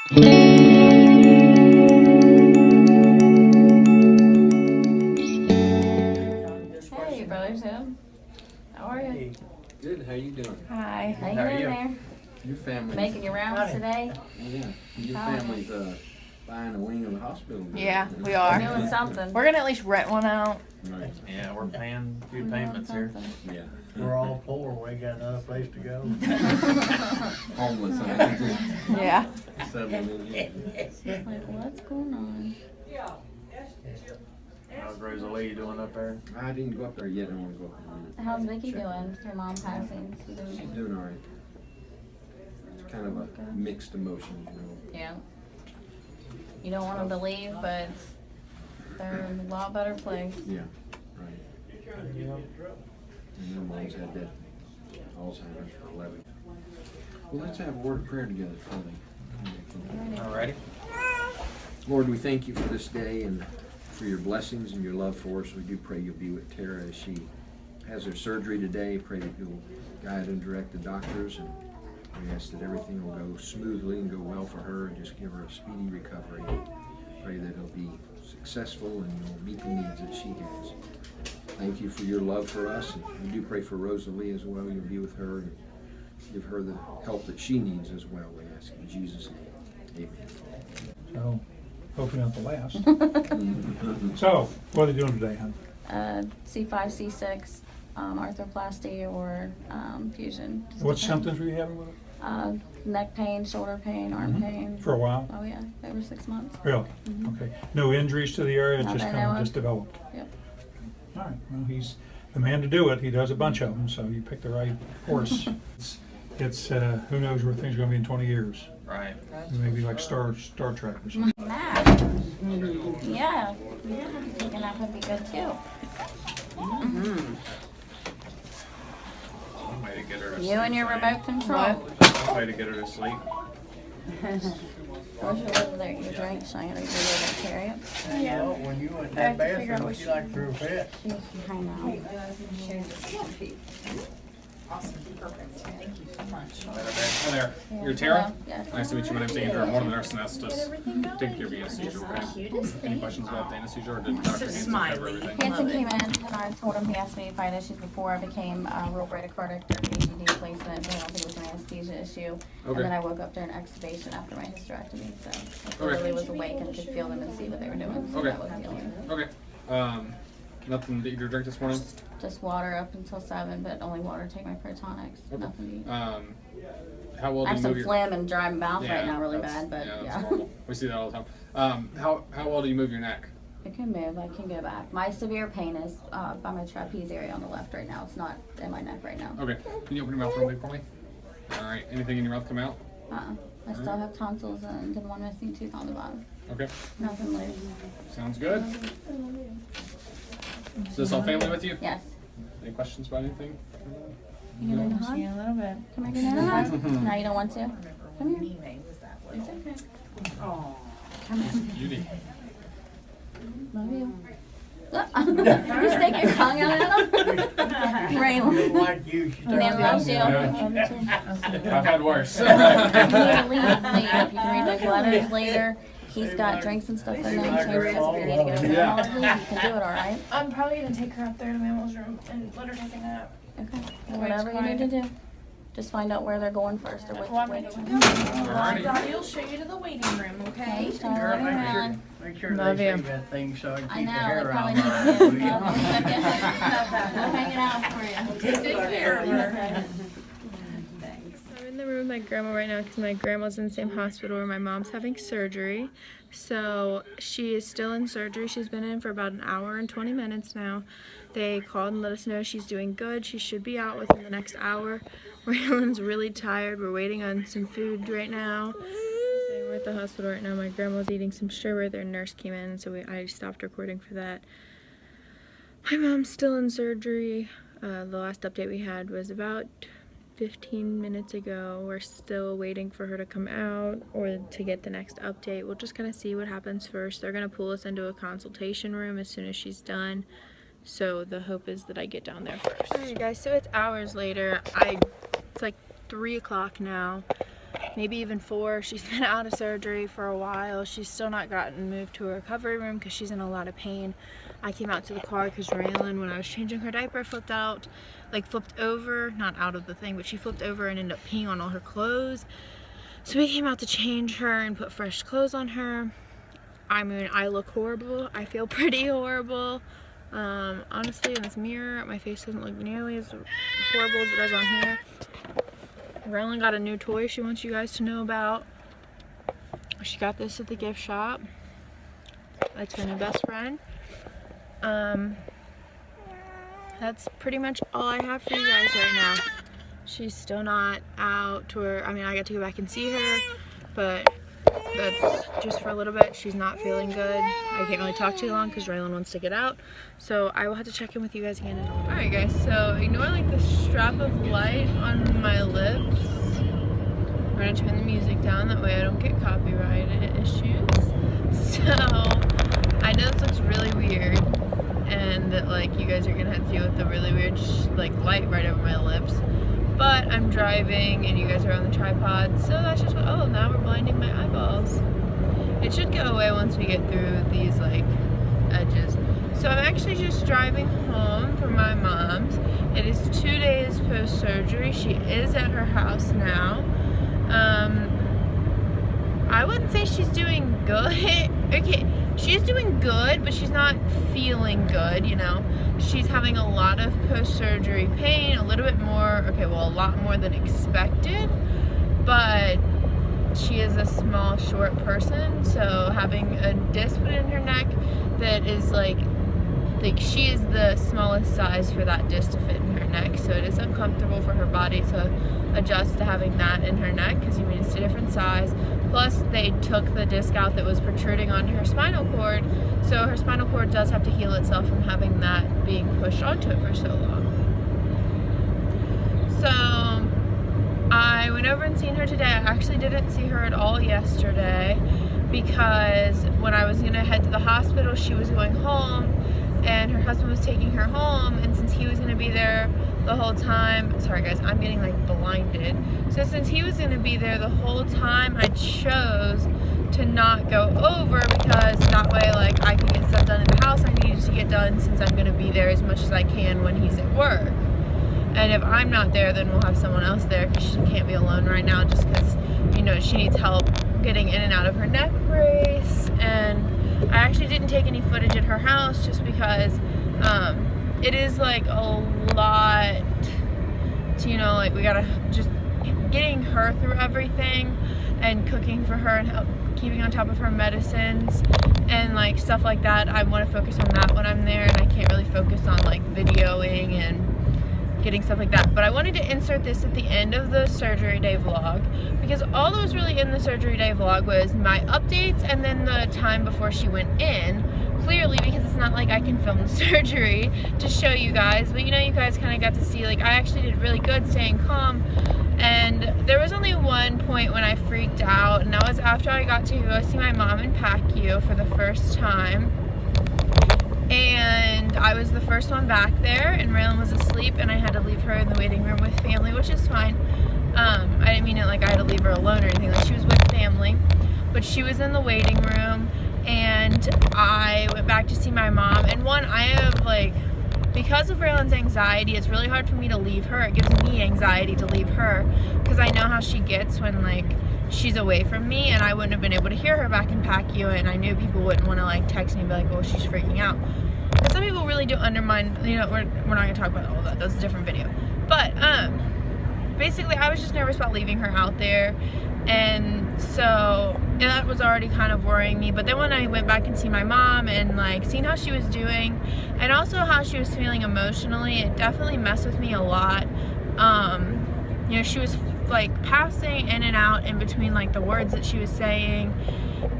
Hey, Brother Tim. How are you? Good, how you doing? Hi. How you How are doing you? there? Your family's... Making your rounds today? Yeah, your How are you? family's buying a wing of the hospital. Yeah, we are. We're doing something. We're gonna at least rent one out. Right, Yeah, we're paying a few We're doing payments here. something. yeah. We're all poor, we ain't got another place to go. Homeless, huh? Yeah. Settling in here. Like, what's going on? How's Rosalie doing up there? I didn't go up there yet, I wanna go up there in a minute. How's Vicky Check. doing? Your mom passing. She's She's doing- doing all right. It's kind of a mixed emotions, you know. Yeah. You don't want them to leave, but they're in a lot better place. Yeah, right. And their mom's had that Alzheimer's for 11. Well, let's have a word of prayer together, Foley. Alrighty. Lord, we thank you for this day and for your blessings and your love for us. We do pray you'll be with Tara as she has her surgery today. Pray that you'll guide and direct the doctors, and we ask that everything will go smoothly and go well for her, and just give her a speedy recovery. Pray that it'll be successful and you'll meet the needs that she has. Thank you for your love for us, and we do pray for Rosalie as well. You'll be with her and give her the help that she needs as well. We ask in Jesus' name. Amen. So, hopefully not the last. So, what are they doing today, hon? C5, C6, arthroplasty or fusion. Just What depends. symptoms were you having with it? Neck pain, shoulder pain, arm pain. For a while? Oh yeah, over 6 months. Really? Okay. No injuries to the area, it Not just that I kind know of of. just developed? Yep. All right, well, he's the man to do it. He does a bunch of them, so you picked the right horse. It's who knows where things are gonna be in 20 years. Right. Maybe like Star Trek or something. Nap. Yeah. Taking a nap would be good too. One way to get her to You sleep, and your Diane. remote control. One way to get her to sleep. Where's your over there? Your drink, so I'm gonna give you to carry it. Well, when you went in that bathroom, what you like for a pet? I know. Hi there. You're Tara? Yeah. Nice to meet you. My name's Andrew. I'm one of the nurse anesthetists. Taking care of the anesthesia, okay? Any questions about the anesthesia, or did Dr. Hanson cover everything? Hanson came in and I told him he asked me if I had issues before I became real bradycardic during AED placement, but I don't think it was an anesthesia issue. And Okay. then I woke up during extubation after my hysterectomy, so I Okay. literally was awake and could feel them and see what they were doing. So Okay. that was the only. Okay. Nothing to eat or drink this morning? Just water up until 7, but only water. Take my protonics. Okay. Nothing to eat. How well I do have you some move your... phlegm and dry mouth right now, really that's- bad, but that's yeah. normal. We see that all the time. How well do you move your neck? I can move. I can go back. My severe pain is by my trapeze area on the left right now. It's not in my neck right now. Okay. Can you open your mouth real big for me? All right. Anything in your mouth come out? I still have tonsils and then one missing tooth on the bottom. Okay. Nothing loose. Sounds good. Is this all family with you? Yes. Any questions about anything? You gonna hug? Yeah, a little bit. Come here, get a hug. No, you don't want to? Come here. It's okay. Come here. Beauty. Love you. You stick your tongue out at him? She don't Raylan. like you, she Man loves you. starts Love you too. I've had worse. If you need to leave, leave. If you can read those letters later, he's got drinks and stuff in there. Change this if you need to go to the Yeah. mall, please. You can do it, all right? I'm probably gonna take her up there to Mammal's room and let her take a nap. Okay. Whatever you need to do. Just find out where they're going first or which way. Alrighty. Daddy will show you to the waiting room, okay? Okay, all right, Raylan. Make sure Love they you. see that thing so I can I keep the know, hair we out probably of need my to. eyes. We'll hang it out for you. Take care of her. I'm in the room with my grandma right now because my grandma's in the same hospital where my mom's having surgery. So she is still in surgery. She's been in for about an hour and 20 minutes now. They called and let us know she's doing good. She should be out within the next hour. Raylan's really tired. We're waiting on some food right now. So we're at the hospital right now. My grandma's eating some sugar. Their nurse came in, so I stopped recording for that. My mom's still in surgery. The last update we had was about 15 minutes ago. We're still waiting for her to come out or to get the next update. We'll just kind of see what happens first. They're going to pull us into a consultation room as soon as she's done. So the hope is that I get down there first. Alright guys, so it's hours later. It's like 3 o'clock now. maybe even 4. She's been out of surgery for a while. She's still not gotten moved to a recovery room because she's in a lot of pain. I came out to the car because Raylan, when I was changing her diaper, flipped over, not out of the thing, but she flipped over and ended up peeing on all her clothes. So we came out to change her and put fresh clothes on her. I mean, I look horrible. I feel pretty horrible. Honestly, in this mirror, my face doesn't look nearly as horrible as it does on here. Raylan got a new toy she wants you guys to know about. She got this at the gift shop. That's her new best friend. That's pretty much all I have for you guys right now. She's still not out to her, I mean, I got to go back and see her, but that's just for a little bit. She's not feeling good. I can't really talk too long because Raylan wants to get out. So I will have to check in with you guys again. Alright guys, so ignore like the strap of light on my lips. I'm gonna turn the music down, that way I don't get copyright issues. So I know this looks really weird and that like you guys are gonna have to deal with the really weird like light right over my lips. But I'm driving and you guys are on the tripod, so that's just what, oh, now we're blinding my eyeballs. It should go away once we get through these like edges. So I'm actually just driving home from my mom's. It is 2 days post-surgery. She is at her house now. I wouldn't say she's doing good. Okay, she's doing good, but she's not feeling good, you know. She's having a lot of post-surgery pain, a little bit more, okay, well, a lot more than expected, but she is a small, short person, so having a disc put in her neck that is like she is the smallest size for that disc to fit in her neck, so it is uncomfortable for her body to adjust to having that in her neck, because you mean it's a different size. Plus, they took the disc out that was protruding onto her spinal cord, so her spinal cord does have to heal itself from having that being pushed onto it for so long. So, I went over and seen her today. I actually didn't see her at all yesterday, because when I was going to head to the hospital, she was going home, and her husband was taking her home, and since he was going to be there the whole time, sorry guys, I'm getting like blinded. So since he was going to be there the whole time, I chose to not go over, because that way like I could get stuff done in the house I needed to get done, since I'm going to be there as much as I can when he's at work. And if I'm not there, then we'll have someone else there, because she can't be alone right now, just because, you know, she needs help getting in and out of her neck brace. And I actually didn't take any footage at her house just because it is like a lot to, you know, like we gotta just getting her through everything and cooking for her and keeping on top of her medicines and like stuff like that. I want to focus on that when I'm there, and I can't really focus on like videoing and getting stuff like that. But I wanted to insert this at the end of the surgery day vlog, because all that was really in the surgery day vlog was my updates and then the time before she went in. Clearly, because it's not like I can film the surgery to show you guys, but you know, you guys kind of got to see like I actually did really good staying calm. And there was only one point when I freaked out, and that was after I got to go see my mom in PACU for the first time. And I was the first one back there, and Raylan was asleep, and I had to leave her in the waiting room with family, which is fine. I didn't mean it like I had to leave her alone or anything, like she was with family. But she was in the waiting room, and I went back to see my mom. And one, I have like, because of Raylan's anxiety, it's really hard for me to leave her. It gives me anxiety to leave her, because I know how she gets when like she's away from me, and I wouldn't have been able to hear her back in PACU, and I knew people wouldn't want to like text me and be like, oh, she's freaking out. But some people really do undermine, you know, we're not going to talk about all that, that's a different video. But basically I was just nervous about leaving her out there, and so that was already kind of worrying me. But then when I went back and see my mom and like seeing how she was doing and also how she was feeling emotionally, it definitely messed with me a lot. You know, she was like passing in and out in between like the words that she was saying,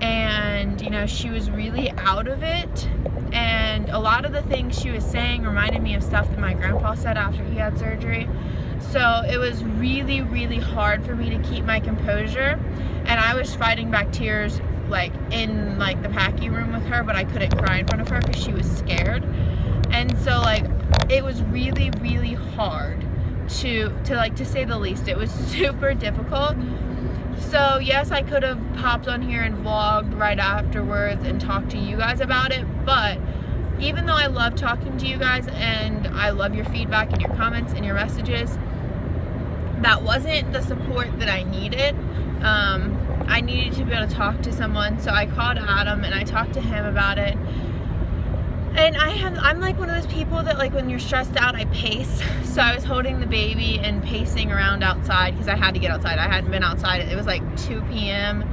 and you know, she was really out of it, and a lot of the things she was saying reminded me of stuff that my grandpa said after he had surgery. So it was really, really hard for me to keep my composure, and I was fighting back tears like in like the PACU room with her, but I couldn't cry in front of her because she was scared. And so like it was really, really hard to say the least. It was super difficult So yes, I could have popped on here and vlogged right afterwards and talked to you guys about it, but even though I love talking to you guys and I love your feedback and your comments and your messages, that wasn't the support that I needed. I needed to be able to talk to someone, so I called Adam and I talked to him about it. And I'm like one of those people that, like, when you're stressed out, I pace. So I was holding the baby and pacing around outside because I had to get outside. I hadn't been outside. It was like 2 p.m.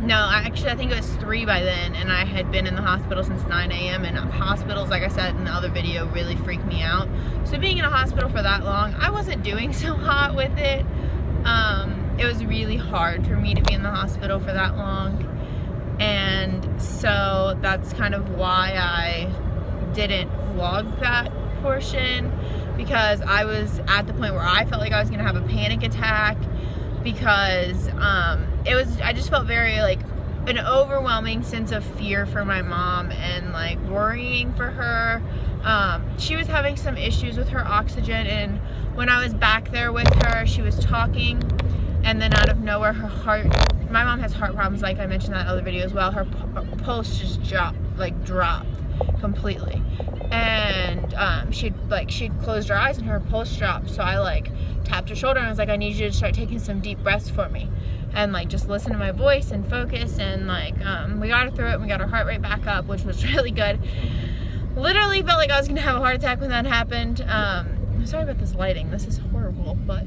No, actually I think it was 3 by then, and I had been in the hospital since 9 a.m. and hospitals, like I said in the other video, really freak me out. So being in a hospital for that long, I wasn't doing so hot with it. It was really hard for me to be in the hospital for that long, and so that's kind of why I didn't vlog that portion, because I was at the point where I felt like I was gonna have a panic attack, because I just felt very like an overwhelming sense of fear for my mom and like worrying for her. She was having some issues with her oxygen, and when I was back there with her, she was talking, and then out of nowhere her heart, my mom has heart problems like I mentioned in that other video as well, her pulse just dropped completely, and she'd closed her eyes and her pulse dropped. So I like tapped her shoulder and I was like, I need you to start taking some deep breaths for me, and like just listen to my voice and focus, and like we got her through it and we got her heart rate back up, which was really good. Literally felt like I was gonna have a heart attack when that happened. Sorry about this lighting, this is horrible, but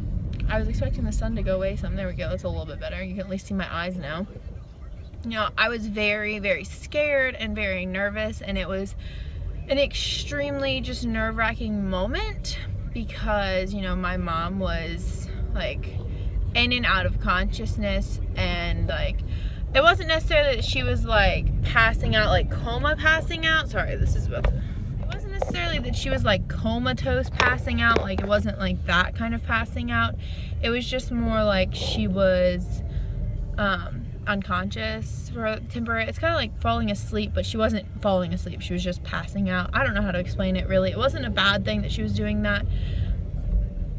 I was expecting the sun to go away some. There we go, it's a little bit better. You can at least see my eyes now. You know, I was very, very scared and very nervous, and it was an extremely just nerve-wracking moment because, you know, my mom was like in and out of consciousness, and like it wasn't necessarily that she was like passing out, like coma passing out. Sorry, this is about to... It wasn't necessarily that she was like comatose passing out, like it wasn't like that kind of passing out. It was just more like she was unconscious for temporary. It's kind of like falling asleep, but she wasn't falling asleep, she was just passing out. I don't know how to explain it really. It wasn't a bad thing that she was doing that.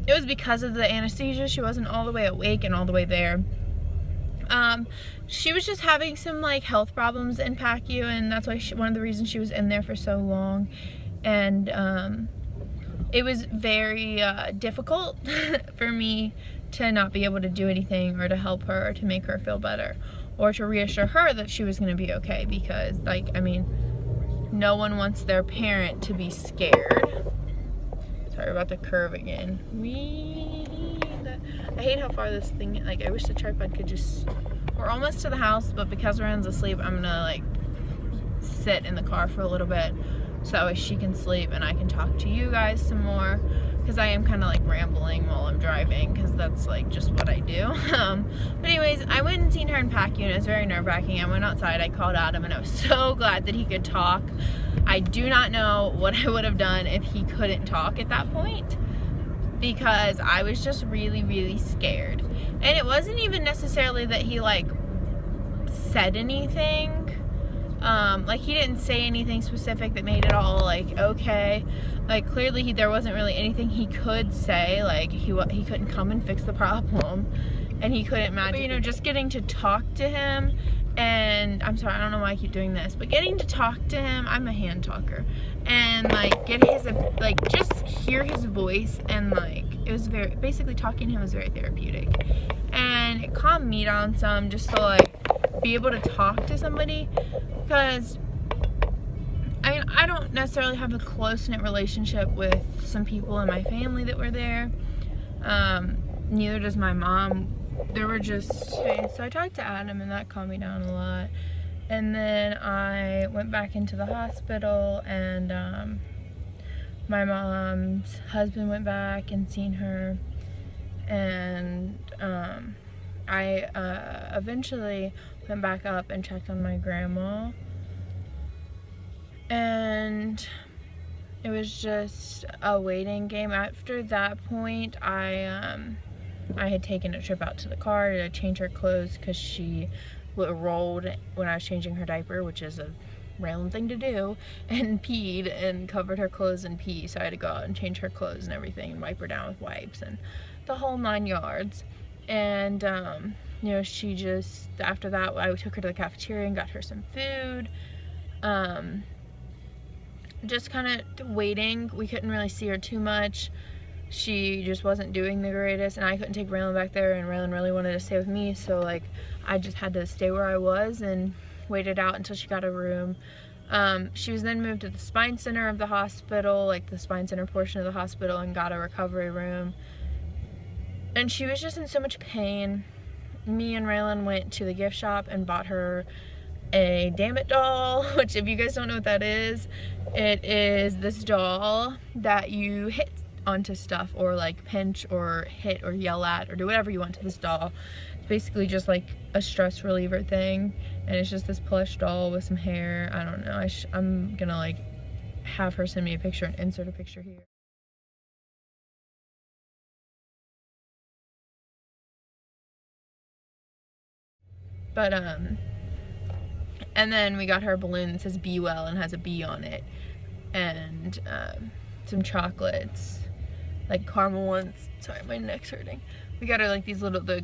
It was because of the anesthesia. She wasn't all the way awake and all the way there. She was just having some like health problems in PACU, and that's why one of the reasons she was in there for so long. And it was very difficult for me to not be able to do anything or to help her or to make her feel better or to reassure her that she was going to be okay, because like, I mean, no one wants their parent to be scared. Sorry about the curve again. I hate how far this thing, like I wish the tripod could just, we're almost to the house, but because Ren's asleep, I'm gonna like sit in the car for a little bit so that way she can sleep and I can talk to you guys some more, because I am kind of like rambling while I'm driving, because that's like just what I do. But anyways, I went and seen her in PACU, and it was very nerve-wracking. I went outside, I called Adam, and I was so glad that he could talk. I do not know what I would have done if he couldn't talk at that point, because I was just really, really scared. And it wasn't even necessarily that he like said anything. Like he didn't say anything specific that made it all like okay. Like clearly there wasn't really anything he could say. Like he couldn't come and fix the problem, and he couldn't imagine. But, you know, just getting to talk to him, and I'm sorry, I don't know why I keep doing this, but getting to talk to him, I'm a hand talker, and like get his, like just hear his voice, and like it was very, basically talking to him was very therapeutic, and it calmed me down some just to like be able to talk to somebody, because I mean, I don't necessarily have a close-knit relationship with some people in my family that were there. Neither does my mom. There were just, so I talked to Adam, and that calmed me down a lot. And then I went back into the hospital, and my mom's husband went back and seen her, and I eventually went back up and checked on my grandma, and it was just a waiting game. After that point, I had taken a trip out to the car to change her clothes, because she rolled when I was changing her diaper, which is a random thing to do, and peed and covered her clothes in pee, so I had to go out and change her clothes and everything and wipe her down with wipes and the whole 9 yards. And you know, she just, after that, I took her to the cafeteria and got her some food. Just kind of waiting. We couldn't really see her too much. She just wasn't doing the greatest, and I couldn't take Raylan back there, and Raylan really wanted to stay with me, so like I just had to stay where I was and waited out until she got a room. She was then moved to the spine center of the hospital, like the spine center portion of the hospital, and got a recovery room. And she was just in so much pain. Me and Raylan went to the gift shop and bought her a Dammit doll, which if you guys don't know what that is, it is this doll that you hit onto stuff, or like pinch or hit or yell at or do whatever you want to this doll. It's basically just like a stress reliever thing, and it's just this plush doll with some hair. I don't know, I'm gonna like have her send me a picture and insert a picture here. But and then we got her a balloon that says "Be Well" and has a bee on it, and some chocolates, like caramel ones. Sorry, my neck's hurting. We got her like these little, the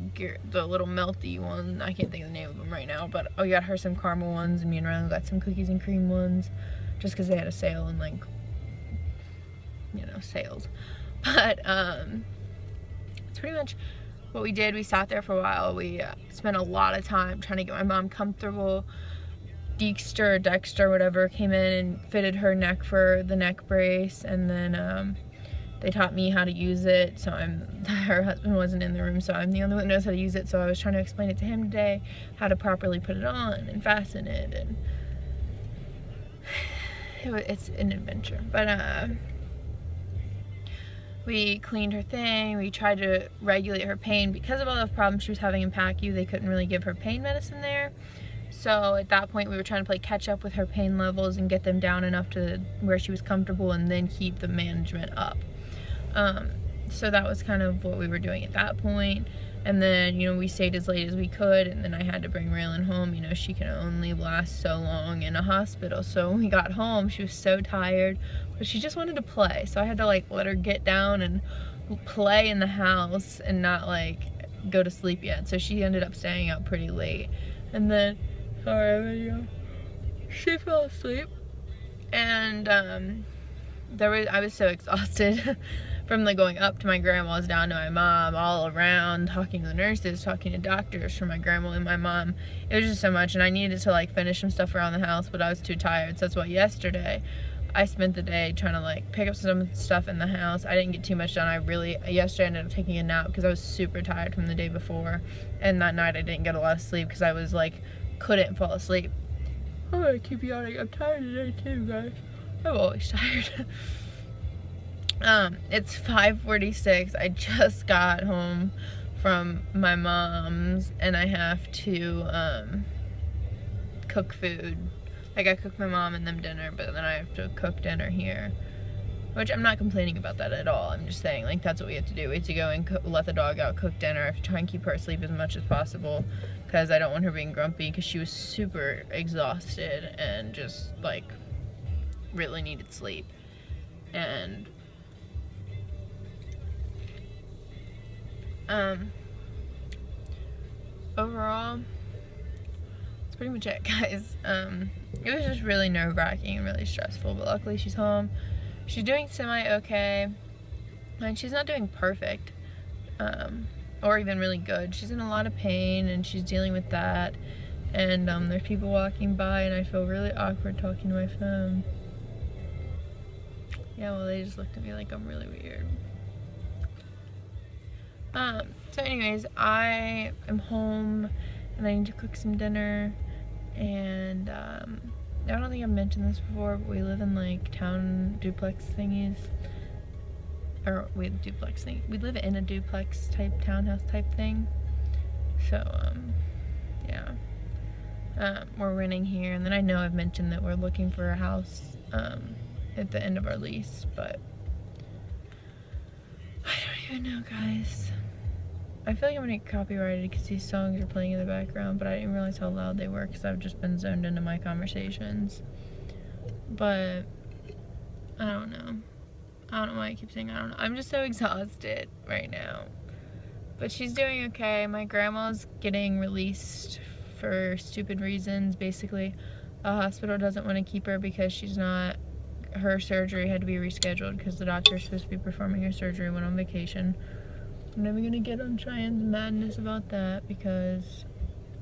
little melty ones. I can't think of the name of them right now, but we got her some caramel ones, and me and Ryan got some cookies and cream ones, just because they had a sale and like, you know, sales. But it's pretty much what we did. We sat there for a while. We spent a lot of time trying to get my mom comfortable. Dexter, whatever, came in and fitted her neck for the neck brace, and then they taught me how to use it. So her husband wasn't in the room, so I'm the only one who knows how to use it. So I was trying to explain it to him today, how to properly put it on and fasten it, and it's an adventure. But we cleaned her thing. We tried to regulate her pain. Because of all the problems she was having in PACU, they couldn't really give her pain medicine there. So at that point we were trying to play catch up with her pain levels and get them down enough to where she was comfortable, and then keep the management up. So that was kind of what we were doing at that point. And then, you know, we stayed as late as we could, and then I had to bring Raylan home. You know, she can only last so long in a hospital. So when we got home, she was so tired, but she just wanted to play. So I had to like let her get down and play in the house and not like go to sleep yet. So she ended up staying out pretty late. And then, she fell asleep, and I was so exhausted from like going up to my grandma's, down to my mom, all around, talking to the nurses, talking to doctors for my grandma and my mom. It was just so much, and I needed to like finish some stuff around the house, but I was too tired. So that's why yesterday I spent the day trying to like pick up some stuff in the house. I didn't get too much done. Yesterday I ended up taking a nap because I was super tired from the day before, and that night I didn't get a lot of sleep because I was like, couldn't fall asleep. I'm gonna keep yawning. I'm tired today too, guys. I'm always tired. It's 5:46. I just got home from my mom's, and I have to cook food. Like, I cooked my mom and them dinner, but then I have to cook dinner here, which I'm not complaining about that at all. I'm just saying, like, that's what we have to do. We have to go and let the dog out, cook dinner. I have to try and keep her asleep as much as possible because I don't want her being grumpy, because she was super exhausted and just like really needed sleep. And overall, that's pretty much it, guys. It was just really nerve-wracking and really stressful, but luckily she's home. She's doing semi-okay, and she's not doing perfect, or even really good. She's in a lot of pain, and she's dealing with that, and there's people walking by, and I feel really awkward talking to my phone. Yeah, well, they just looked at me like I'm really weird. So anyways, I am home, and I need to cook some dinner, and I don't think I've mentioned this before, but we live in like town duplex thingies, or we live in a duplex type townhouse type thing. So yeah, we're renting here, and then I know I've mentioned that we're looking for a house at the end of our lease, but I don't even know, guys. I feel like I'm gonna get copyrighted because these songs are playing in the background, but I didn't realize how loud they were because I've just been zoned into my conversations. But I don't know. I don't know why I keep saying I don't know. I'm just so exhausted right now. But she's doing okay. My grandma's getting released for stupid reasons. Basically, the hospital doesn't want to keep her because she's not, her surgery had to be rescheduled because the doctor's supposed to be performing her surgery and went on vacation. I'm never gonna get on Cheyenne's madness about that because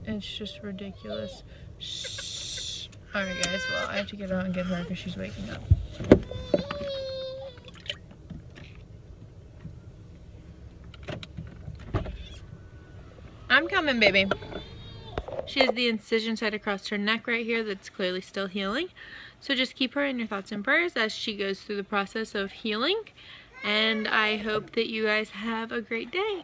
it's just ridiculous. Shh. Alright guys, well I have to get out and get her because she's waking up. I'm coming, baby. She has the incision site across her neck right here that's clearly still healing. So just keep her in your thoughts and prayers as she goes through the process of healing. And I hope that you guys have a great day.